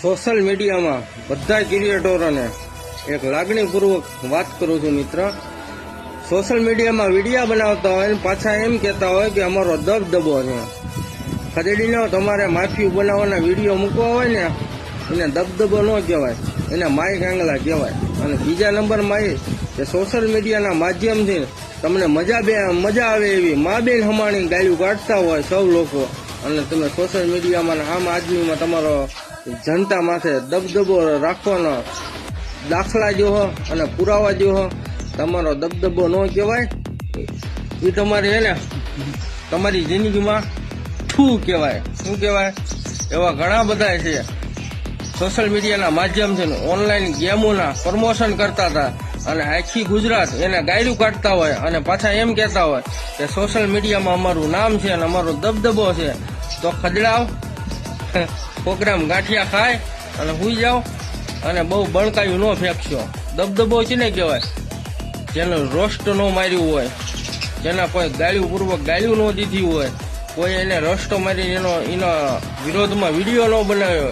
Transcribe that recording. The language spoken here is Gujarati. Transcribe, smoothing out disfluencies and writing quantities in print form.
સોશિયલ મીડિયામાં બધા ક્રિએટરોને એક લાગણીપૂર્વક વાત કરું છું મિત્ર. સોશિયલ મીડિયામાં વિડીયો બનાવતા હોય ને પાછા એમ કહેતા હોય કે અમારો દબદબો છે. ખદેડીને તમારે માફિયું બનાવવાના વિડીયો મૂકવા હોય ને એને દબદબો ન કહેવાય, એને માય કાંગલા કહેવાય. અને બીજા નંબરમાં એ કે સોશિયલ મીડિયાના માધ્યમથી તમને મજા આવે એવી મા બેન હમાણી ગાળ્યું કાઢતા હોય સૌ લોકો, અને તમે સોશિયલ મીડિયામાં આમ આદમીમાં તમારો જનતા માથે દબદબો રાખવાનો દાખલા જોહો અને પુરાવા જોહો, તમારો દબદબો ન કહેવાય. એ તમારે એને તમારી જિંદગીમાં શું કહેવાય, શું કહેવાય. એવા ઘણા બધા છે સોશિયલ મીડિયાના માધ્યમથી ઓનલાઈન ગેમોના પ્રમોશન કરતા હતા અને આખી ગુજરાત એને ગાયરું કાઢતા હોય અને પાછા એમ કહેતા હોય કે સોશિયલ મીડિયામાં અમારું નામ છે અને અમારો દબદબો છે. તો ખદડાવ પ્રોગ્રામ ગાંઠિયા ખાય અને સુઈ જાઓ અને બહુ બળકાયું ન ફેંકશો. દબદબો છે ને કહેવાય જેનું રોસ્ટ ન માર્યું હોય, જેના કોઈ ગાળ્યું ન દીધી હોય, કોઈ એને રોસ્ટો મારી એના વિરોધમાં વિડીયો ન બનાવ્યો